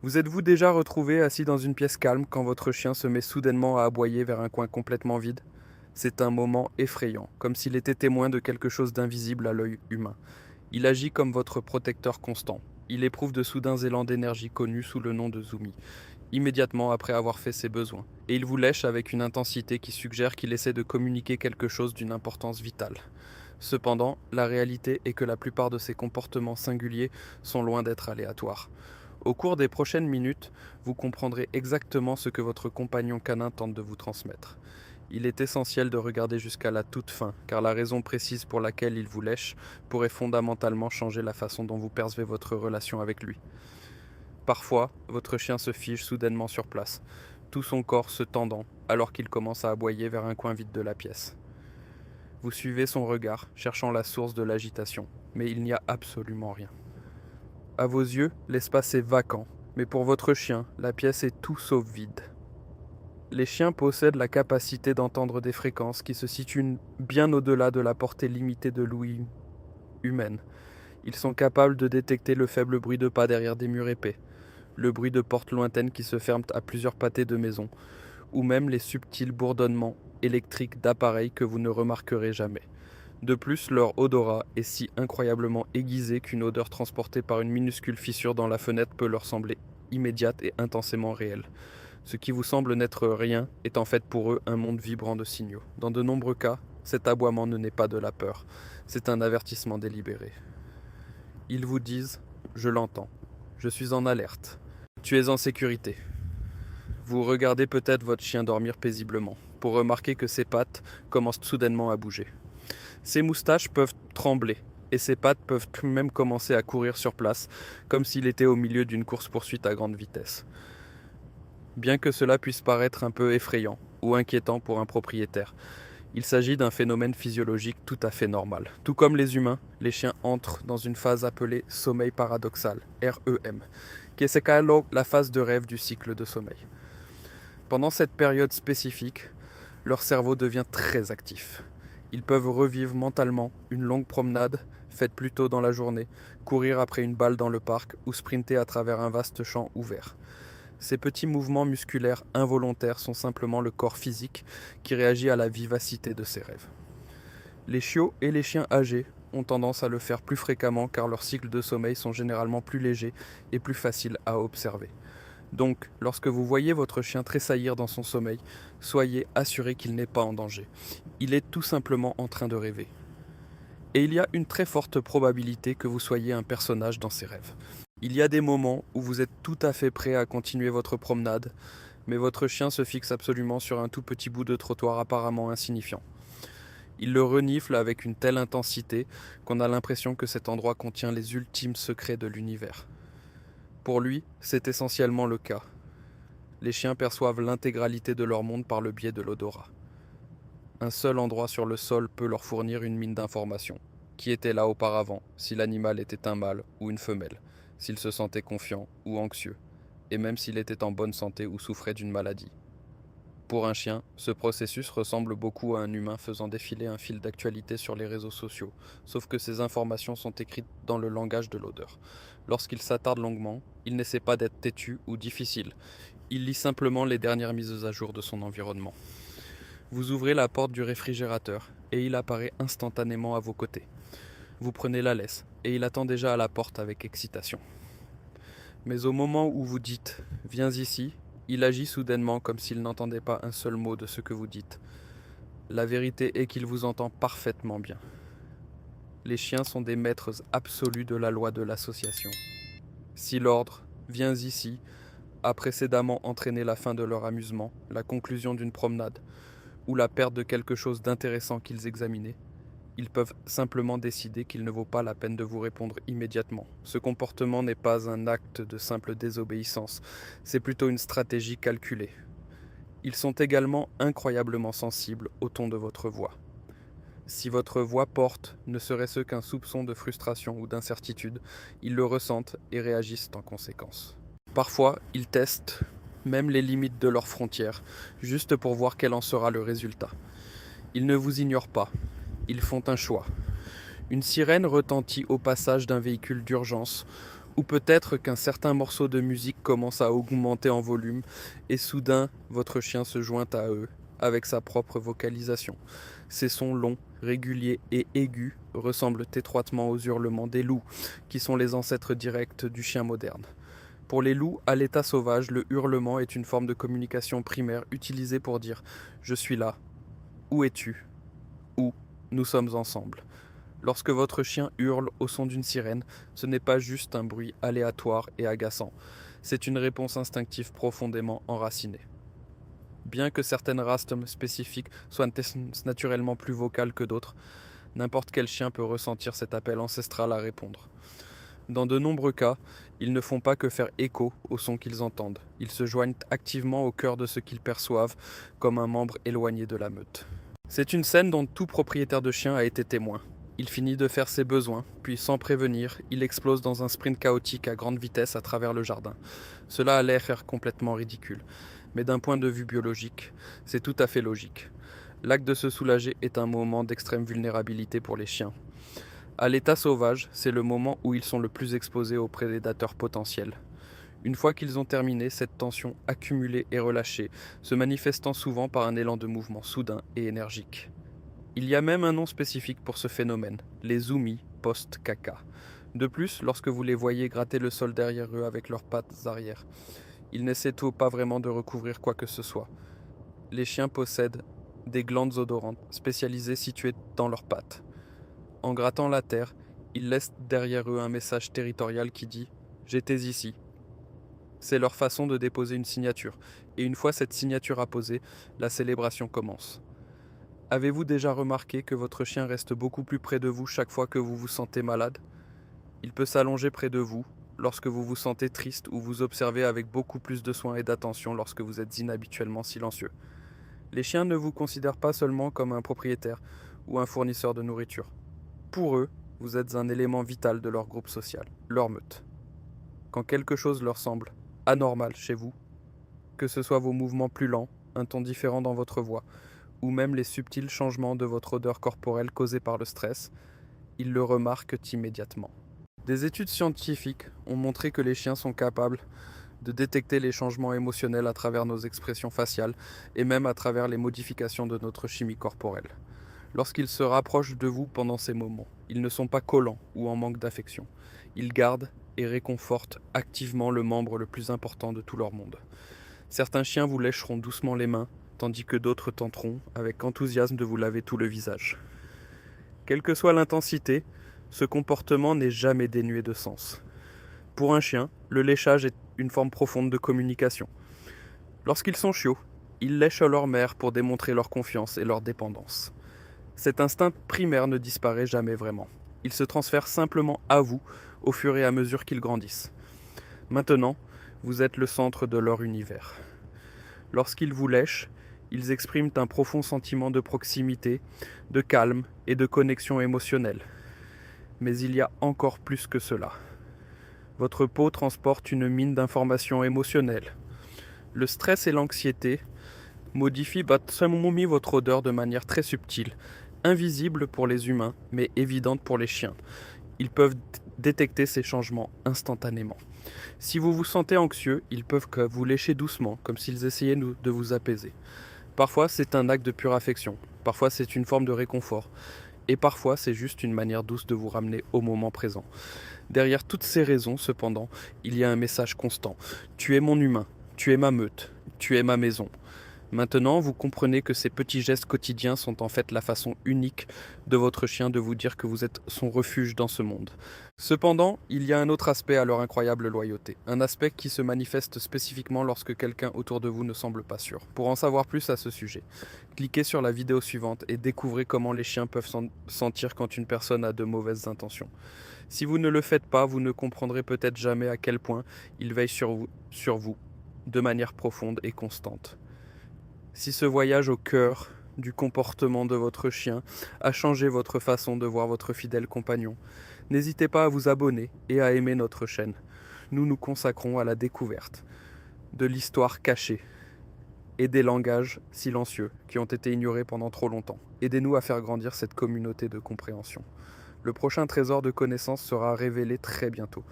Vous êtes-vous déjà retrouvé assis dans une pièce calme quand votre chien se met soudainement à aboyer vers un coin complètement vide? C'est un moment effrayant, comme s'il était témoin de quelque chose d'invisible à l'œil humain. Il agit comme votre protecteur constant. Il éprouve de soudains élans d'énergie connus sous le nom de Zumi, immédiatement après avoir fait ses besoins. Et il vous lèche avec une intensité qui suggère qu'il essaie de communiquer quelque chose d'une importance vitale. Cependant, la réalité est que la plupart de ces comportements singuliers sont loin d'être aléatoires. Au cours des prochaines minutes, vous comprendrez exactement ce que votre compagnon canin tente de vous transmettre. Il est essentiel de regarder jusqu'à la toute fin, car la raison précise pour laquelle il vous lèche pourrait fondamentalement changer la façon dont vous percevez votre relation avec lui. Parfois, votre chien se fige soudainement sur place, tout son corps se tendant alors qu'il commence à aboyer vers un coin vide de la pièce. Vous suivez son regard, cherchant la source de l'agitation, mais il n'y a absolument rien. À vos yeux, l'espace est vacant, mais pour votre chien, la pièce est tout sauf vide. Les chiens possèdent la capacité d'entendre des fréquences qui se situent bien au-delà de la portée limitée de l'ouïe humaine. Ils sont capables de détecter le faible bruit de pas derrière des murs épais, le bruit de portes lointaines qui se ferment à plusieurs pâtés de maison, ou même les subtils bourdonnements électriques d'appareils que vous ne remarquerez jamais. De plus, leur odorat est si incroyablement aiguisé qu'une odeur transportée par une minuscule fissure dans la fenêtre peut leur sembler immédiate et intensément réelle. Ce qui vous semble n'être rien est en fait pour eux un monde vibrant de signaux. Dans de nombreux cas, cet aboiement ne naît pas de la peur, c'est un avertissement délibéré. Ils vous disent « Je l'entends, je suis en alerte, tu es en sécurité ». Vous regardez peut-être votre chien dormir paisiblement, pour remarquer que ses pattes commencent soudainement à bouger. Ses moustaches peuvent trembler, et ses pattes peuvent même commencer à courir sur place, comme s'il était au milieu d'une course-poursuite à grande vitesse. Bien que cela puisse paraître un peu effrayant ou inquiétant pour un propriétaire, il s'agit d'un phénomène physiologique tout à fait normal. Tout comme les humains, les chiens entrent dans une phase appelée sommeil paradoxal, REM, qui est la phase de rêve du cycle de sommeil. Pendant cette période spécifique, leur cerveau devient très actif. Ils peuvent revivre mentalement une longue promenade faite plus tôt dans la journée, courir après une balle dans le parc ou sprinter à travers un vaste champ ouvert. Ces petits mouvements musculaires involontaires sont simplement le corps physique qui réagit à la vivacité de ses rêves. Les chiots et les chiens âgés ont tendance à le faire plus fréquemment car leurs cycles de sommeil sont généralement plus légers et plus faciles à observer. Donc, lorsque vous voyez votre chien tressaillir dans son sommeil, soyez assuré qu'il n'est pas en danger. Il est tout simplement en train de rêver. Et il y a une très forte probabilité que vous soyez un personnage dans ses rêves. Il y a des moments où vous êtes tout à fait prêt à continuer votre promenade, mais votre chien se fixe absolument sur un tout petit bout de trottoir apparemment insignifiant. Il le renifle avec une telle intensité qu'on a l'impression que cet endroit contient les ultimes secrets de l'univers. Pour lui, c'est essentiellement le cas. Les chiens perçoivent l'intégralité de leur monde par le biais de l'odorat. Un seul endroit sur le sol peut leur fournir une mine d'informations. Qui était là auparavant, si l'animal était un mâle ou une femelle, s'il se sentait confiant ou anxieux, et même s'il était en bonne santé ou souffrait d'une maladie. Pour un chien, ce processus ressemble beaucoup à un humain faisant défiler un fil d'actualité sur les réseaux sociaux, sauf que ces informations sont écrites dans le langage de l'odeur. Lorsqu'il s'attarde longuement, il n'essaie pas d'être têtu ou difficile, il lit simplement les dernières mises à jour de son environnement. Vous ouvrez la porte du réfrigérateur et il apparaît instantanément à vos côtés. Vous prenez la laisse et il attend déjà à la porte avec excitation. Mais au moment où vous dites « Viens ici », il agit soudainement comme s'il n'entendait pas un seul mot de ce que vous dites. La vérité est qu'il vous entend parfaitement bien. Les chiens sont des maîtres absolus de la loi de l'association. Si l'ordre « Viens ici » a précédemment entraîné la fin de leur amusement, la conclusion d'une promenade, ou la perte de quelque chose d'intéressant qu'ils examinaient, ils peuvent simplement décider qu'il ne vaut pas la peine de vous répondre immédiatement. Ce comportement n'est pas un acte de simple désobéissance, c'est plutôt une stratégie calculée. Ils sont également incroyablement sensibles au ton de votre voix. Si votre voix porte ne serait-ce qu'un soupçon de frustration ou d'incertitude, ils le ressentent et réagissent en conséquence. Parfois, ils testent même les limites de leurs frontières, juste pour voir quel en sera le résultat. Ils ne vous ignorent pas, ils font un choix. Une sirène retentit au passage d'un véhicule d'urgence, Ou peut-être qu'un certain morceau de musique commence à augmenter en volume et soudain votre chien se joint à eux avec sa propre vocalisation. Ces sons longs, réguliers et aigus ressemblent étroitement aux hurlements des loups, qui sont les ancêtres directs du chien moderne. Pour les loups, à l'état sauvage, le hurlement est une forme de communication primaire utilisée pour dire ⁇ Je suis là ⁇ Où es-tu ? Ou ⁇ Nous sommes ensemble ⁇ Lorsque votre chien hurle au son d'une sirène, ce n'est pas juste un bruit aléatoire et agaçant, c'est une réponse instinctive profondément enracinée. Bien que certaines races spécifiques soient naturellement plus vocales que d'autres, n'importe quel chien peut ressentir cet appel ancestral à répondre. Dans de nombreux cas, ils ne font pas que faire écho au son qu'ils entendent, ils se joignent activement au cœur de ce qu'ils perçoivent comme un membre éloigné de la meute. C'est une scène dont tout propriétaire de chien a été témoin. Il finit de faire ses besoins, puis sans prévenir, il explose dans un sprint chaotique à grande vitesse à travers le jardin. Cela a l'air complètement ridicule, mais d'un point de vue biologique, c'est tout à fait logique. L'acte de se soulager est un moment d'extrême vulnérabilité pour les chiens. À l'état sauvage, c'est le moment où ils sont le plus exposés aux prédateurs potentiels. Une fois qu'ils ont terminé, cette tension accumulée et relâchée, se manifestant souvent par un élan de mouvement soudain et énergique. Il y a même un nom spécifique pour ce phénomène, les zoomies post-caca. De plus, lorsque vous les voyez gratter le sol derrière eux avec leurs pattes arrière, ils n'essaient pas vraiment de recouvrir quoi que ce soit. Les chiens possèdent des glandes odorantes spécialisées situées dans leurs pattes. En grattant la terre, ils laissent derrière eux un message territorial qui dit « J'étais ici ». C'est leur façon de déposer une signature, et une fois cette signature apposée, la célébration commence. Avez-vous déjà remarqué que votre chien reste beaucoup plus près de vous chaque fois que vous vous sentez malade ? Il peut s'allonger près de vous lorsque vous vous sentez triste ou vous observer avec beaucoup plus de soin et d'attention lorsque vous êtes inhabituellement silencieux. Les chiens ne vous considèrent pas seulement comme un propriétaire ou un fournisseur de nourriture. Pour eux, vous êtes un élément vital de leur groupe social, leur meute. Quand quelque chose leur semble anormal chez vous, que ce soit vos mouvements plus lents, un ton différent dans votre voix, ou même les subtils changements de votre odeur corporelle causés par le stress, ils le remarquent immédiatement. Des études scientifiques ont montré que les chiens sont capables de détecter les changements émotionnels à travers nos expressions faciales et même à travers les modifications de notre chimie corporelle. Lorsqu'ils se rapprochent de vous pendant ces moments, ils ne sont pas collants ou en manque d'affection. Ils gardent et réconfortent activement le membre le plus important de tout leur monde. Certains chiens vous lécheront doucement les mains, tandis que d'autres tenteront, avec enthousiasme, de vous laver tout le visage. Quelle que soit l'intensité, ce comportement n'est jamais dénué de sens. Pour un chien, le léchage est une forme profonde de communication. Lorsqu'ils sont chiots, ils lèchent leur mère pour démontrer leur confiance et leur dépendance. Cet instinct primaire ne disparaît jamais vraiment. Il se transfère simplement à vous au fur et à mesure qu'ils grandissent. Maintenant, vous êtes le centre de leur univers. Lorsqu'ils vous lèchent, ils expriment un profond sentiment de proximité, de calme et de connexion émotionnelle. Mais il y a encore plus que cela. Votre peau transporte une mine d'informations émotionnelles. Le stress et l'anxiété modifient votre odeur de manière très subtile, invisible pour les humains, mais évidente pour les chiens. Ils peuvent détecter ces changements instantanément. Si vous vous sentez anxieux, ils peuvent vous lécher doucement, comme s'ils essayaient de vous apaiser. Parfois, c'est un acte de pure affection. Parfois, c'est une forme de réconfort. Et parfois, c'est juste une manière douce de vous ramener au moment présent. Derrière toutes ces raisons, cependant, il y a un message constant. Tu es mon humain, tu es ma meute, tu es ma maison. Maintenant, vous comprenez que ces petits gestes quotidiens sont en fait la façon unique de votre chien de vous dire que vous êtes son refuge dans ce monde. Cependant, il y a un autre aspect à leur incroyable loyauté, un aspect qui se manifeste spécifiquement lorsque quelqu'un autour de vous ne semble pas sûr. Pour en savoir plus à ce sujet, cliquez sur la vidéo suivante et découvrez comment les chiens peuvent sentir quand une personne a de mauvaises intentions. Si vous ne le faites pas, vous ne comprendrez peut-être jamais à quel point ils veillent sur vous de manière profonde et constante. Si ce voyage au cœur du comportement de votre chien a changé votre façon de voir votre fidèle compagnon, n'hésitez pas à vous abonner et à aimer notre chaîne. Nous nous consacrons à la découverte de l'histoire cachée et des langages silencieux qui ont été ignorés pendant trop longtemps. Aidez-nous à faire grandir cette communauté de compréhension. Le prochain trésor de connaissances sera révélé très bientôt.